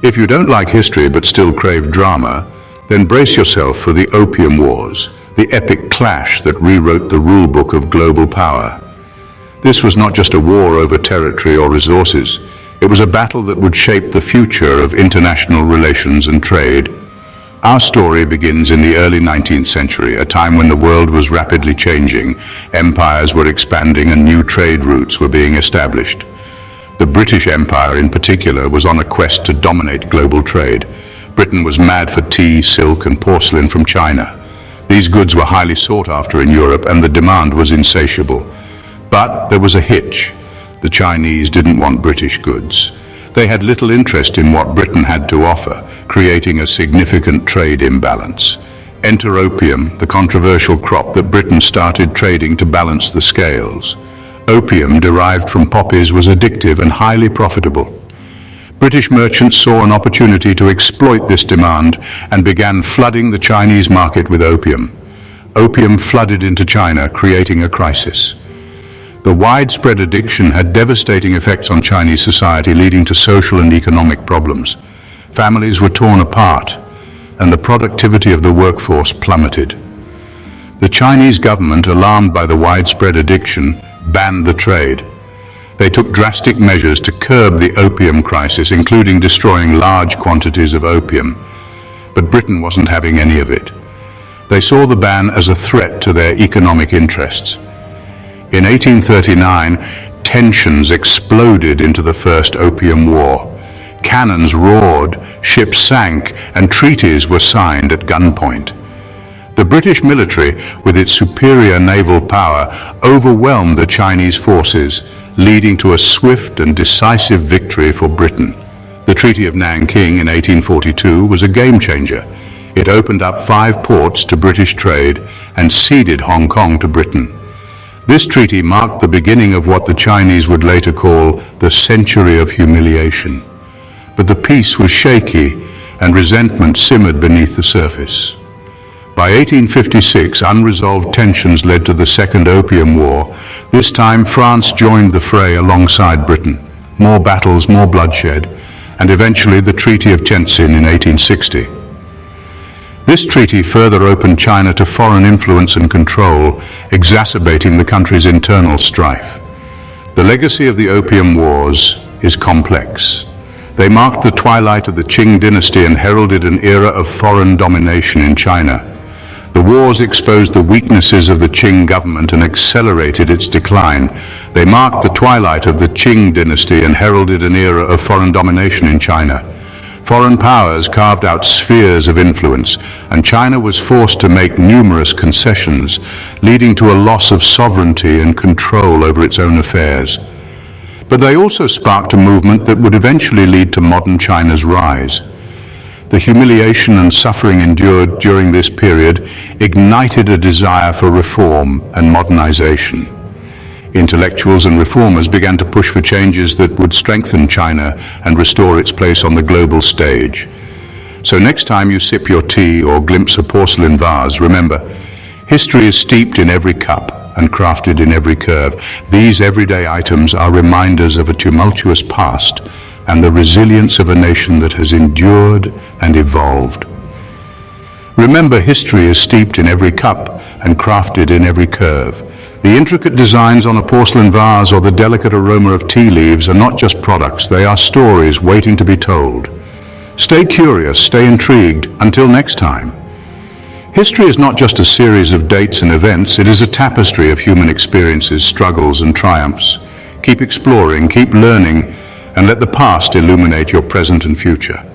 If you don't like history but still crave drama, then brace yourself for the Opium Wars, the epic clash that rewrote the rulebook of global power. This was not just a war over territory or resources. It was a battle that would shape the future of international relations and trade. Our story begins in the early 19th century, a time when the world was rapidly changing, empires were expanding and new trade routes were being established. The British Empire in particular was on a quest to dominate global trade. Britain was mad for tea, silk and porcelain from China. These goods were highly sought after in Europe and the demand was insatiable. But there was a hitch. The Chinese didn't want British goods. They had little interest in what Britain had to offer, creating a significant trade imbalance. Enter opium, the controversial crop that Britain started trading to balance the scales. Opium, derived from poppies, was addictive and highly profitable. British merchants saw an opportunity to exploit this demand and began flooding the Chinese market with opium. Opium flooded into China, creating a crisis. The widespread addiction had devastating effects on Chinese society, leading to social and economic problems. Families were torn apart, and the productivity of the workforce plummeted. The Chinese government, alarmed by the widespread addiction, banned the trade. They took drastic measures to curb the opium crisis, including destroying large quantities of opium. But Britain wasn't having any of it. They saw the ban as a threat to their economic interests. In 1839, tensions exploded into the First Opium War. Cannons roared, ships sank, and treaties were signed at gunpoint. The British military, with its superior naval power, overwhelmed the Chinese forces, leading to a swift and decisive victory for Britain. The Treaty of Nanking in 1842 was a game-changer. It opened up 5 ports to British trade and ceded Hong Kong to Britain. This treaty marked the beginning of what the Chinese would later call the Century of Humiliation. But the peace was shaky and resentment simmered beneath the surface. By 1856, unresolved tensions led to the Second Opium War. This time, France joined the fray alongside Britain. More battles, more bloodshed, and eventually the Treaty of Tientsin in 1860. This treaty further opened China to foreign influence and control, exacerbating the country's internal strife. The legacy of the Opium Wars is complex. They marked the twilight of the Qing dynasty and heralded an era of foreign domination in China. The wars exposed the weaknesses of the Qing government and accelerated its decline. They marked the twilight of the Qing dynasty and heralded an era of foreign domination in China. Foreign powers carved out spheres of influence, and China was forced to make numerous concessions, leading to a loss of sovereignty and control over its own affairs. But they also sparked a movement that would eventually lead to modern China's rise. The humiliation and suffering endured during this period ignited a desire for reform and modernization. Intellectuals and reformers began to push for changes that would strengthen China and restore its place on the global stage. So next time you sip your tea or glimpse a porcelain vase, remember, history is steeped in every cup and crafted in every curve. These everyday items are reminders of a tumultuous past and the resilience of a nation that has endured and evolved. Remember, history is steeped in every cup and crafted in every curve. The intricate designs on a porcelain vase or the delicate aroma of tea leaves are not just products, they are stories waiting to be told. Stay curious, stay intrigued. Until next time. History is not just a series of dates and events, it is a tapestry of human experiences, struggles and triumphs. Keep exploring, keep learning, and let the past illuminate your present and future.